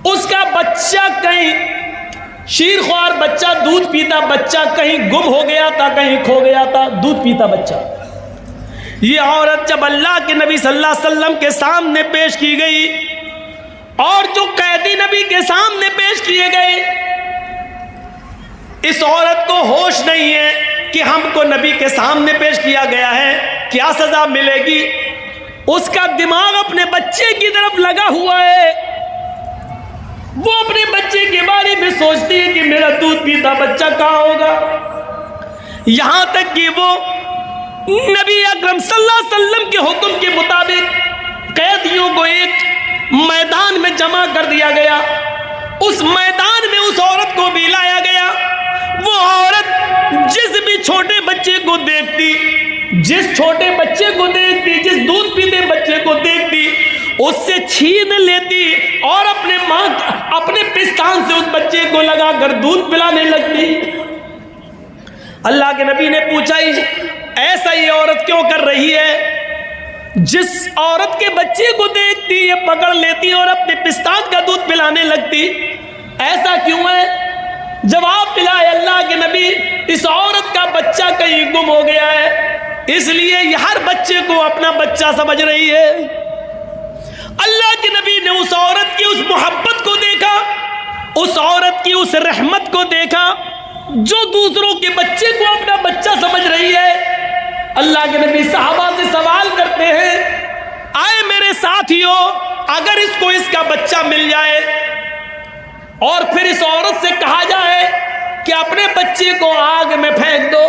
उसका बच्चा कहीं शीरख्वार बच्चा, दूध पीता बच्चा कहीं गुम हो गया था, कहीं खो गया था, दूध पीता बच्चा। ये औरत जब अल्लाह के नबी सल्लल्लाहु अलैहि वसल्लम के सामने पेश की गई और जो कैदी नबी के सामने पेश किए गए, इस औरत को होश नहीं है कि हमको नबी के सामने पेश किया गया है, क्या सजा मिलेगी। उसका दिमाग अपने बच्चे की तरफ लगा हुआ है। वो अपने बच्चे के बारे में सोचती है कि मेरा दूध पीता बच्चा कहाँ होगा। यहां तक कि वो नबी अकरम सल्लल्लाहु अलैहि वसल्लम के हुक्म के मुताबिक कैदियों को एक मैदान में जमा कर दिया गया। उस मैदान में उस औरत को भी लाया गया। वो औरत जिस भी छोटे बच्चे को देखती, जिस छोटे बच्चे को देखती, जिस दूध पीते बच्चे को देखती, उससे छीन लेती और अपने पिस्तान से उस बच्चे को लगाकर दूध पिलाने लगती। अल्लाह के नबी ने पूछा, ऐसा ये औरत क्यों कर रही है? जिस औरत के बच्चे को देखती ये पकड़ लेती और अपने पिस्तान का दूध पिलाने लगती, ऐसा क्यों है? जवाब मिला है अल्लाह के नबी, इस औरत का बच्चा कहीं गुम हो गया है, इसलिए ये हर बच्चे को अपना बच्चा समझ रही है। अल्लाह के नबी ने उस औरत की उस मोहब्बत को देखा, उस औरत की उस रहमत को देखा जो दूसरों के बच्चे को अपना बच्चा समझ रही है। अल्लाह के नबी सहाबा से सवाल करते हैं, आए मेरे साथियों, अगर इसको इसका बच्चा मिल जाए और फिर इस औरत से कहा जाए कि अपने बच्चे को आग में फेंक दो,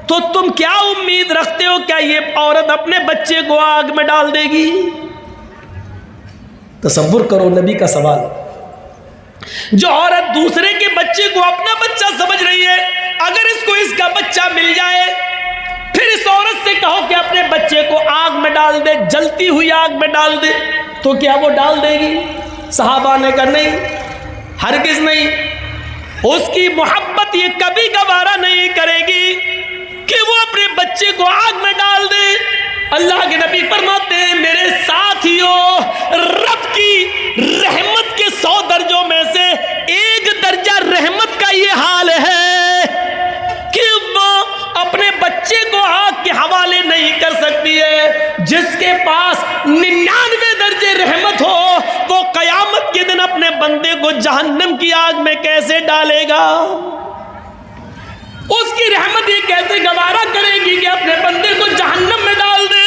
तो तुम क्या उम्मीद रखते हो, क्या ये औरत अपने बच्चे को आग में डाल देगी? तसव्वुर करो नबी का सवाल। जो औरत दूसरे के बच्चे को अपना बच्चा समझ रही है, अगर इसको इसका बच्चा मिल जाए, फिर इस औरत से कहो कि अपने बच्चे को आग में डाल दे, जलती हुई आग में डाल दे, तो क्या वो डाल देगी? सहाबा ने कहा नहीं, हरगिज नहीं। उसकी मोहब्बत ये कभी गवारा नहीं करेगी कि वो अपने बच्चे को आग में डाल दे। अल्लाह के नबी फरमाते हैं, मेरे साथियों, रब की रहमत के 100 दर्जों में से एक दर्जा रहमत का ये हाल है कि वो अपने बच्चे को आग के हवाले नहीं कर सकती है। जिसके पास 99 दर्जे रहमत हो, वो कयामत के दिन अपने बंदे को जहन्नम की आग में कैसे डालेगा? उसकी रहमत ये कैसे गवारा करेगी कि अपने बंदे को जहन्नम में डाल दे?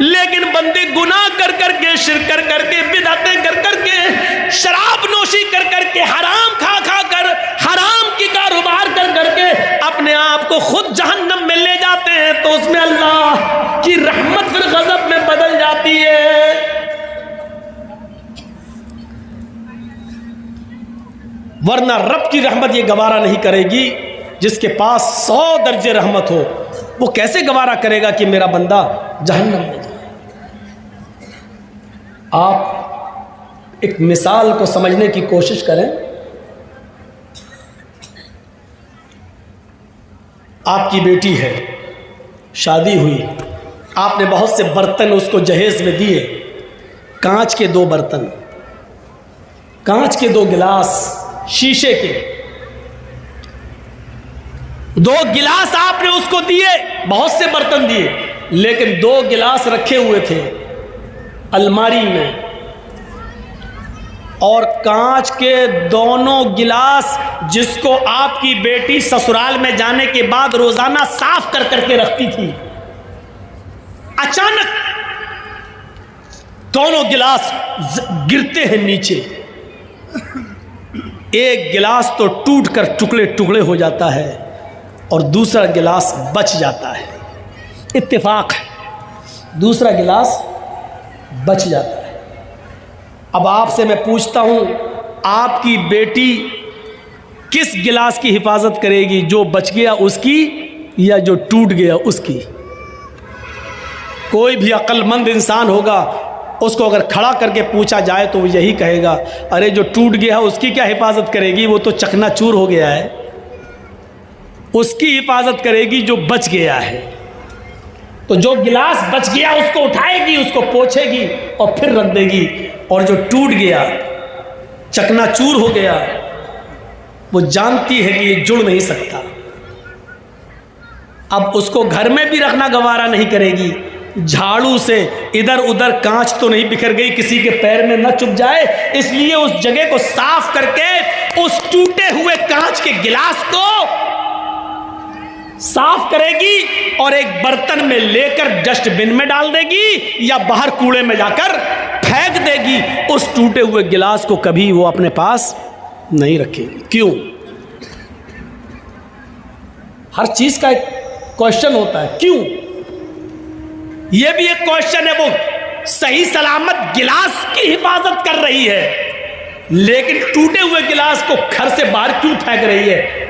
लेकिन बंदे गुनाह कर करके, शिर्क कर करके, बिदअतें कर करके, शराब नोशी कर करके, हराम खा खा कर, हराम की कारोबार कर करके अपने आप को खुद जहन्नम में ले जाते हैं, तो उसमें अल्लाह की रहमत फिर गजब में बदल जाती है। वरना रब की रहमत ये गवारा नहीं करेगी। जिसके पास 100 दर्जे रहमत हो, वो कैसे गवारा करेगा कि मेरा बंदा जहन्नम में जाए? आप एक मिसाल को समझने की कोशिश करें। आपकी बेटी है, शादी हुई, आपने बहुत से बर्तन उसको जहेज में दिए, कांच के 2 बर्तन, कांच के 2 गिलास, शीशे के 2 गिलास आपने उसको दिए, बहुत से बर्तन दिए, लेकिन 2 गिलास रखे हुए थे अलमारी में, और कांच के दोनों गिलास जिसको आपकी बेटी ससुराल में जाने के बाद रोजाना साफ कर करके रखती थी, अचानक दोनों गिलास गिरते हैं नीचे। एक गिलास तो टूट कर टुकड़े टुकड़े हो जाता है और दूसरा गिलास बच जाता है। इत्तेफाक है, दूसरा गिलास बच जाता है। अब आपसे मैं पूछता हूं, आपकी बेटी किस गिलास की हिफाजत करेगी, जो बच गया उसकी या जो टूट गया उसकी? कोई भी अक्लमंद इंसान होगा, उसको अगर खड़ा करके पूछा जाए तो वो यही कहेगा, अरे जो टूट गया उसकी क्या हिफाजत करेगी, वो तो चकनाचूर हो गया है। उसकी हिफाजत करेगी जो बच गया है। तो जो गिलास बच गया उसको उठाएगी, उसको पोंछेगी और फिर रख देगी, और जो टूट गया चकनाचूर हो गया। वो जानती है कि ये जुड़ नहीं सकता। अब उसको घर में भी रखना गवारा नहीं करेगी। झाड़ू से इधर उधर कांच तो नहीं बिखर गई, किसी के पैर में न चुभ जाए, इसलिए उस जगह को साफ करके उस टूटे हुए कांच के गिलास को साफ करेगी और एक बर्तन में लेकर डस्टबिन में डाल देगी या बाहर कूड़े में जाकर फेंक देगी। उस टूटे हुए गिलास को कभी वो अपने पास नहीं रखेगी। क्यों? हर चीज का एक क्वेश्चन होता है, क्यों? यह भी एक क्वेश्चन है। वो सही सलामत गिलास की हिफाजत कर रही है, लेकिन टूटे हुए गिलास को घर से बाहर क्यों फेंक रही है?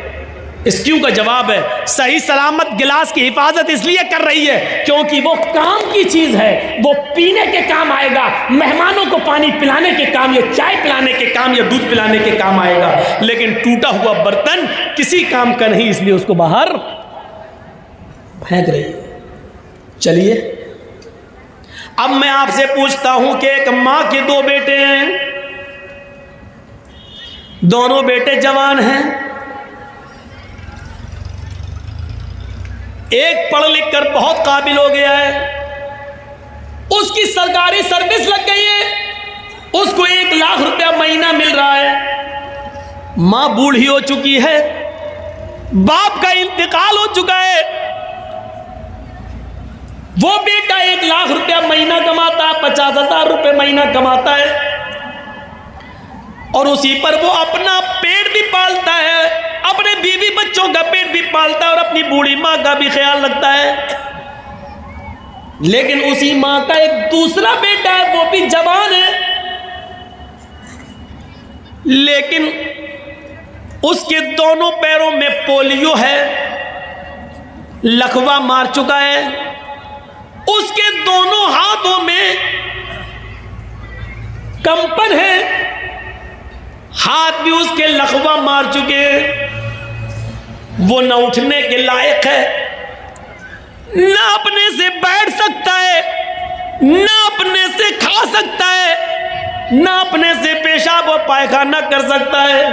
इस क्यों का जवाब है, सही सलामत गिलास की हिफाजत इसलिए कर रही है क्योंकि वो काम की चीज है, वो पीने के काम आएगा, मेहमानों को पानी पिलाने के काम या चाय पिलाने के काम या दूध पिलाने के काम आएगा। लेकिन टूटा हुआ बर्तन किसी काम का नहीं, इसलिए उसको बाहर फेंक रही है। चलिए, अब मैं आपसे पूछता हूं कि एक मां के दो बेटे हैं, दोनों बेटे जवान हैं। एक पढ़ लिख कर बहुत काबिल हो गया है, उसकी सरकारी सर्विस लग गई है, उसको 1 लाख रुपया महीना मिल रहा है। मां बूढ़ी हो चुकी है, बाप का इंतकाल हो चुका है। वो बेटा 1 लाख रुपया महीना कमाता है, 50,000 रुपये महीना कमाता है, और उसी पर वो अपना पेट भी पालता है, अपने बीवी बच्चों का पेट भी पालता है और अपनी बूढ़ी मां का भी ख्याल रखता है। लेकिन उसी मां का एक दूसरा बेटा है, वो भी जवान है, लेकिन उसके दोनों पैरों में पोलियो है, लकवा मार चुका है, उसके दोनों हाथों में कंपन है, हाथ भी उसके लकवा मार चुके हैं, वो न उठने के लायक है, न अपने से बैठ सकता है, न अपने से खा सकता है, न अपने से पेशाब और पायखाना कर सकता है।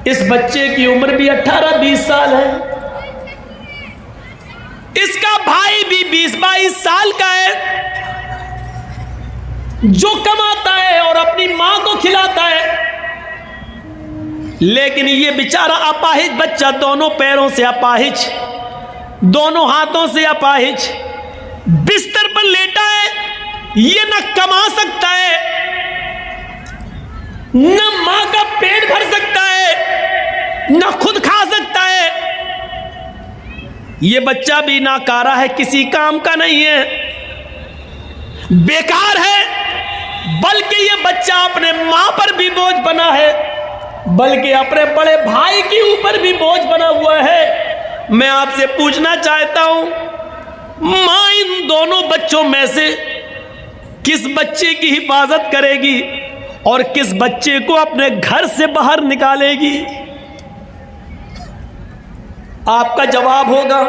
इस बच्चे की उम्र भी 18-20 साल है, इसका भाई भी 20-22 साल का है, जो कमाता है और अपनी मां को खिलाता है। लेकिन ये बेचारा अपाहिज बच्चा, दोनों पैरों से अपाहिज, दोनों हाथों से अपाहिज, बिस्तर पर लेटा है। ये न कमा सकता है, न मां का पेट भर सकता है, न खुद खा सकता है। ये बच्चा भी नाकारा है, किसी काम का नहीं है, बेकार है। बल्कि ये बच्चा अपने मां पर भी बोझ बना है, बल्कि अपने बड़े भाई के ऊपर भी बोझ बना हुआ है। मैं आपसे पूछना चाहता हूं, मां इन दोनों बच्चों में से किस बच्चे की हिफाजत करेगी और किस बच्चे को अपने घर से बाहर निकालेगी? आपका जवाब होगा,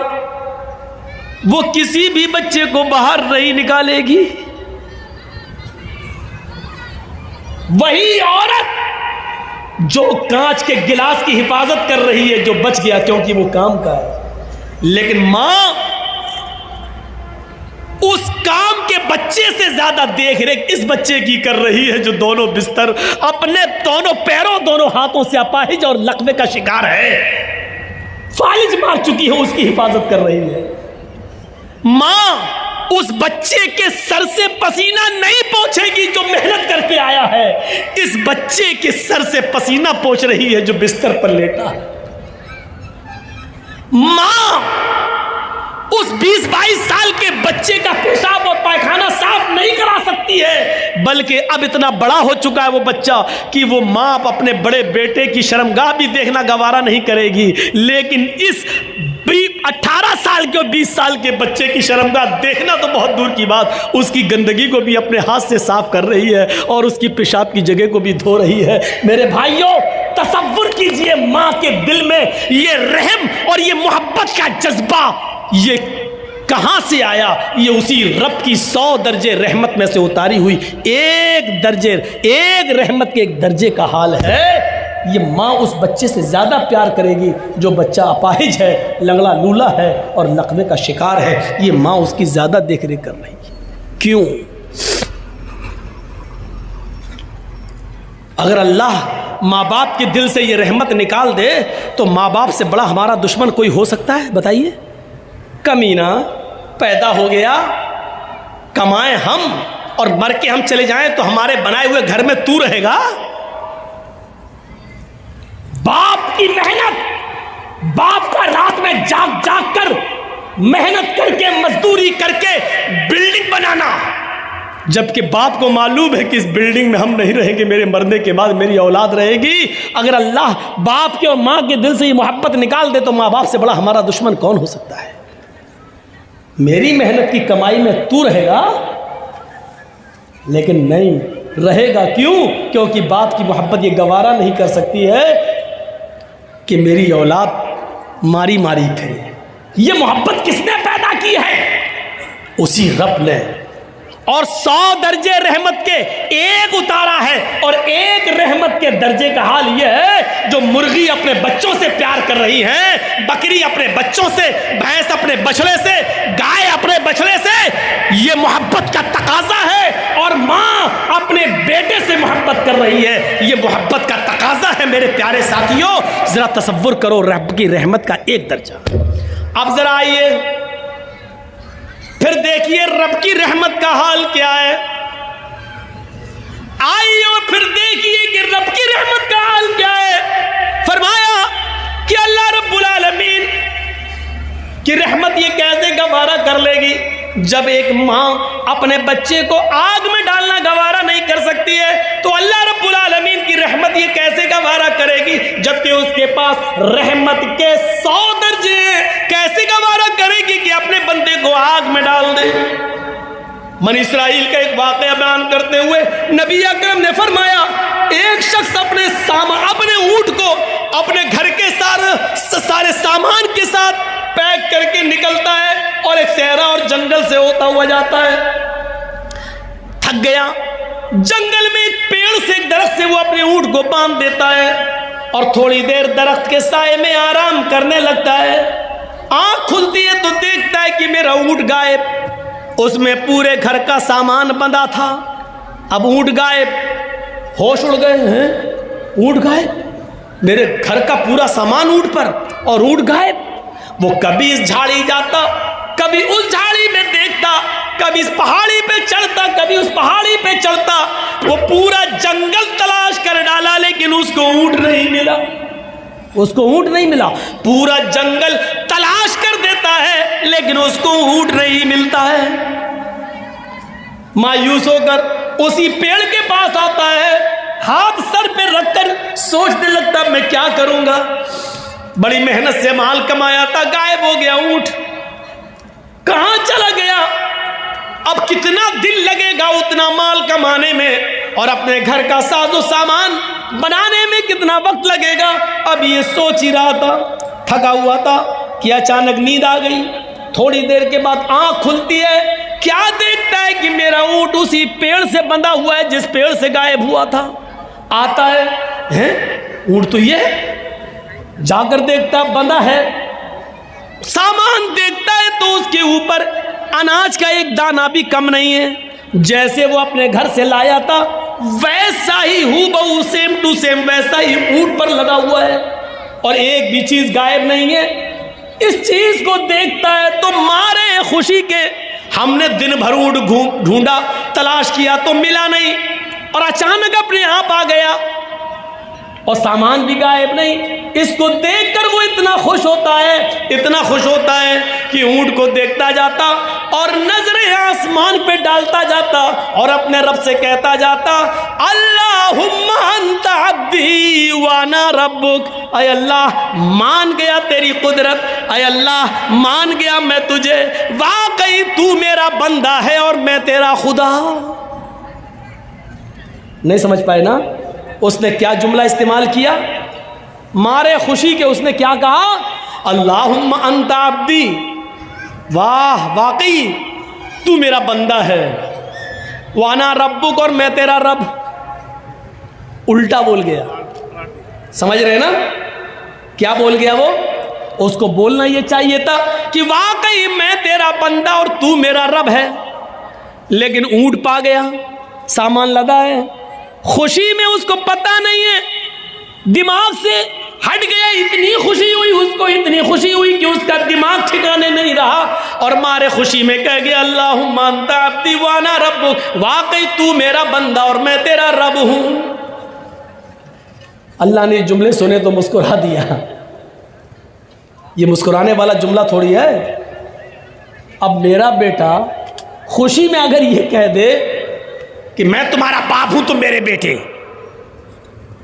वो किसी भी बच्चे को बाहर नहीं निकालेगी। वही औरत जो कांच के गिलास की हिफाजत कर रही है, जो बच गया क्योंकि वो काम का है। लेकिन मां उस काम के बच्चे से ज्यादा देख रेख इस बच्चे की कर रही है, जो दोनों बिस्तर, अपने दोनों पैरों दोनों हाथों से अपाहिज और लकवे का शिकार है, फालिज मार चुकी है, उसकी हिफाजत कर रही है। मां उस बच्चे के सर से पसीना नहीं पोंछेगी जो मेहनत करके आया है, इस बच्चे के सर से पसीना पोंछ रही है जो बिस्तर पर लेटा है। मां उस 20-22 साल के बच्चे का पेशाब और पायखाना साफ नहीं करा सकती है, बल्कि अब इतना बड़ा हो चुका है वो बच्चा कि वो मां अपने बड़े बेटे की शर्मगाह भी देखना गवारा नहीं करेगी। लेकिन इस 18 साल के और 20 साल के बच्चे की शर्मगाह देखना तो बहुत दूर की बात, उसकी गंदगी को भी अपने हाथ से साफ कर रही है और उसकी पेशाब की जगह को भी धो रही है। मेरे भाइयों, तसव्वुर कीजिए मां के दिल में ये रहम और ये मोहब्बत का जज्बा, ये कहाँ से आया? ये उसी रब की 100 दर्जे रहमत में से उतारी हुई एक रहमत के एक दर्जे का हाल है। ये माँ उस बच्चे से ज़्यादा प्यार करेगी जो बच्चा अपाहिज है, लंगड़ा लूला है और लकवे का शिकार है। ये माँ उसकी ज़्यादा देख रेख कर रही है। क्यों? अगर अल्लाह माँ बाप के दिल से ये रहमत निकाल दे तो माँ बाप से बड़ा हमारा दुश्मन कोई हो सकता है? बताइए। कमीना पैदा हो गया, कमाएं हम और मर के हम चले जाएं तो हमारे बनाए हुए घर में तू रहेगा? बाप की मेहनत, बाप का रात में जाग जाग कर मेहनत करके मजदूरी करके बिल्डिंग बनाना, जबकि बाप को मालूम है कि इस बिल्डिंग में हम नहीं रहेंगे, मेरे मरने के बाद मेरी औलाद रहेगी। अगर अल्लाह बाप के और माँ के दिल से ये मोहब्बत निकाल दे तो माँ बाप से बड़ा हमारा दुश्मन कौन हो सकता है? मेरी मेहनत की कमाई में तू रहेगा, लेकिन नहीं रहेगा। क्यों? क्योंकि बाप की मोहब्बत ये गवारा नहीं कर सकती है कि मेरी औलाद मारी मारी फिरे। ये मोहब्बत किसने पैदा की है? उसी रब ने। और 100 दर्जे रहमत के एक उतारा है, और एक रहमत के दर्जे का हाल यह है जो मुर्गी अपने बच्चों से प्यार कर रही है, बकरी अपने बच्चों से, भैंस अपने बछड़े से, गाय अपने बछड़े से। ये मोहब्बत का तकाजा है। और माँ अपने बेटे से मोहब्बत कर रही है, ये मोहब्बत का तकाजा है। मेरे प्यारे साथियों, जरा तसव्वुर करो रब की रहमत का एक दर्जा। अब जरा आइए फिर देखिए रब की रहमत का हाल क्या है। आइए और फिर देखिए कि रब की रहमत का हाल क्या है। फरमाया कि अल्लाह रब्बुल आलमीन की रहमत ये कैसे गवारा कर लेगी? जब एक माँ अपने बच्चे को आग में डालना गवारा नहीं कर सकती है तो अल्लाह रब्बुल आलमीन की रहमत ये कैसे गवारा करेगी? जबकि उसके पास रहमत के 100 दर्जे कैसे गवारा करेगी कि अपने बंदे को आग में डाल दे? बनी इस्राइल का एक वाक़या बयान करते हुए नबी अकरम ने फरमाया, एक शख्स अपने ऊंट को अपने घर के सारे सामान के साथ पैक करके निकलता है और एक सहरा और जंगल से होता हुआ जाता है। थक गया, जंगल में एक पेड़ से, एक दरख्त से वो अपने ऊंट को बांध देता है और थोड़ी देर दरख्त के साए में आराम करने लगता है। आंख खुलती है तो देखता है कि मेरा ऊंट गायब। उसमें पूरे घर का सामान बंधा था। अब ऊंट गायब, होश उड़ गए हैं, ऊंट गायब, मेरे घर का पूरा सामान ऊंट पर और ऊंट गायब। वो कभी इस झाड़ी जाता, कभी उस झाड़ी में देखता, कभी इस पहाड़ी पे चढ़ता, कभी उस पहाड़ी पे चढ़ता। वो पूरा जंगल तलाश कर डाला लेकिन उसको ऊंट नहीं मिला, उसको ऊंट नहीं मिला। पूरा जंगल तलाश कर देता है लेकिन उसको ऊंट नहीं मिलता है। मायूस होकर उसी पेड़ के पास आता है, हाथ सर पे रखकर सोचने लगता मैं क्या करूंगा। बड़ी मेहनत से माल कमाया था, गायब हो गया ऊंट, कहां चला गया? अब कितना दिन लगेगा उतना माल कमाने में और अपने घर का साजो सामान बनाने में कितना वक्त लगेगा? अब ये सोच ही रहा था, थका हुआ था कि अचानक नींद आ गई। थोड़ी देर के बाद आंख खुलती है, क्या देखता है कि मेरा ऊंट उसी पेड़ से बंधा हुआ है जिस पेड़ से गायब हुआ था। आता है ऊंट तो ये, जाकर देखता बंधा है, सामान देखता है तो उसके ऊपर अनाज का एक दाना भी कम नहीं है। जैसे वो अपने घर से लाया था वैसा ही हूबहू, सेम टू सेम वैसा ही ऊंट पर लगा हुआ है और एक भी चीज गायब नहीं है। इस चीज को देखता है तो मारे खुशी के, हमने दिन भर ऊंट ढूंढा, तलाश किया तो मिला नहीं और अचानक अपने आप आ गया और सामान भी गायब नहीं। इसको देखकर वो इतना खुश होता है, इतना खुश होता है कि ऊंट को देखता जाता और नजरें आसमान पे डालता जाता और अपने रब से कहता जाता, अल्लाहुम्मा अंता अब्दी व अना रब्बुक। अय अल्लाह, मान गया तेरी कुदरत, अय अल्लाह मान गया मैं तुझे, वाकई तू मेरा बंदा है और मैं तेरा खुदा। नहीं समझ पाए ना? उसने क्या जुमला इस्तेमाल किया? मारे खुशी के उसने क्या कहा? अल्लाहुम्मा अंता अब्दी, वाह वाकई तू मेरा बंदा है, वाना रब्बुक और मैं तेरा रब। उल्टा बोल गया, समझ रहे ना क्या बोल गया वो? उसको बोलना ये चाहिए था कि वाकई मैं तेरा बंदा और तू मेरा रब है, लेकिन ऊंट पा गया, सामान लदा है, खुशी में उसको पता नहीं है, दिमाग से हट गया। इतनी खुशी हुई उसको, इतनी खुशी हुई कि उसका दिमाग ठिकाने नहीं रहा और मारे खुशी में कह गया अल्लाहुम्मा अंता अब्दी व अना रब्बुक, वाकई तू मेरा बंदा और मैं तेरा रब हूं। अल्लाह ने जुमले सुने तो मुस्कुरा दिया। ये मुस्कुराने वाला जुमला थोड़ी है। अब मेरा बेटा खुशी में अगर ये कह दे कि मैं तुम्हारा बाप हूं तुम मेरे बेटे,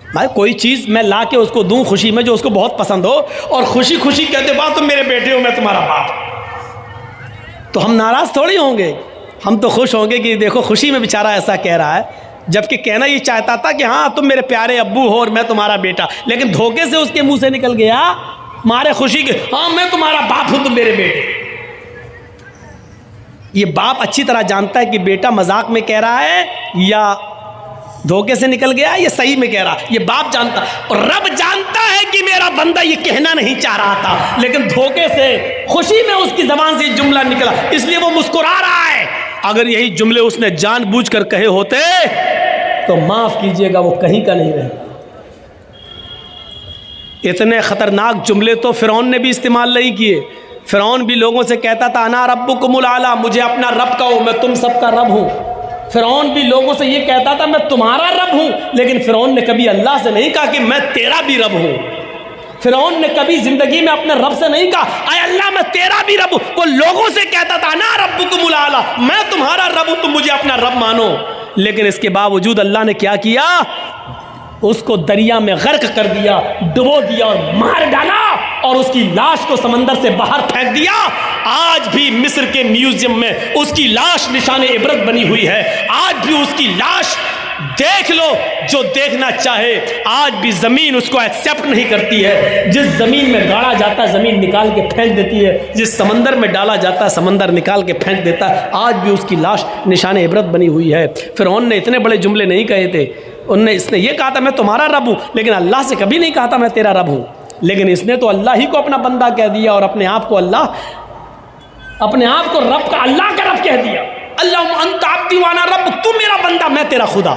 भाई कोई चीज़ मैं ला के उसको दूं खुशी में जो उसको बहुत पसंद हो और खुशी खुशी कहते बाप तुम मेरे बेटे हो मैं तुम्हारा बाप, तो हम नाराज़ थोड़ी होंगे। हम तो खुश होंगे कि देखो खुशी में बेचारा ऐसा कह रहा है, जबकि कहना ये चाहता था कि हाँ तुम मेरे प्यारे अब्बू हो और मैं तुम्हारा बेटा, लेकिन धोखे से उसके मुंह से निकल गया मारे खुशी के हाँ मैं तुम्हारा बाप हूं तुम मेरे बेटे। ये बाप अच्छी तरह जानता है कि बेटा मजाक में कह रहा है या धोखे से निकल गया, ये सही में कह रहा, ये बाप जानता। और रब जानता है कि मेरा बंदा ये कहना नहीं चाह रहा था, लेकिन धोखे से खुशी में उसकी जबान से जुमला निकला, इसलिए वो मुस्कुरा रहा है। अगर यही जुमले उसने जानबूझकर कहे होते तो माफ कीजिएगा वो कहीं का नहीं रहता। इतने खतरनाक जुमले तो फिरौन ने भी इस्तेमाल नहीं किए। फिरौन भी लोगों से कहता था अना रब्बुकुमुल आला, मुझे अपना रब कहो, मैं तुम सबका रब हूं। फिरौन भी लोगों से ये कहता था मैं तुम्हारा रब हूं, लेकिन फिरौन ने कभी अल्लाह से नहीं कहा कि मैं तेरा भी रब हूं। फिरौन ने कभी जिंदगी में अपने रब से नहीं कहा आय अल्लाह मैं तेरा भी रब हूं। वो लोगों से कहता था अना रब्बुकुमुल आला, मैं तुम्हारा रब हूं, तुम मुझे अपना रब मानो। लेकिन इसके बावजूद अल्लाह ने क्या किया? उसको दरिया में गर्क कर दिया, डुबो दिया और मार डाला और उसकी लाश को समंदर से बाहर फेंक दिया। आज भी मिस्र के म्यूजियम में उसकी लाश निशाने इबरत बनी हुई है। आज भी उसकी लाश देख लो, जो देखना चाहे। आज भी जमीन उसको एक्सेप्ट नहीं करती है। जिस जमीन में गाड़ा जाता है जमीन निकाल के फेंक देती है, जिस समंदर में डाला जाता है समंदर निकाल के फेंक देता है। आज भी उसकी लाश निशाने इबरत बनी हुई है। फिरौन ने इतने बड़े जुमले नहीं कहे थे। इसने ये कहा था मैं तुम्हारा रब हूं, लेकिन अल्लाह से कभी नहीं कहा था मैं तेरा रब हूं। लेकिन इसने तो अल्लाह ही को अपना बंदा कह दिया और अपने आप को अल्लाह, अपने आप को रब का, अल्लाह का रब कह दिया। अल्लाह अंत अब्दी व अना रब्बुक, तू मेरा बंदा मैं तेरा खुदा।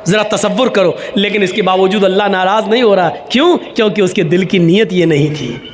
जरा तसव्वुर करो। लेकिन इसके बावजूद अल्लाह नाराज नहीं हो रहा। क्यों? क्योंकि उसके दिल की नीयत ये नहीं थी।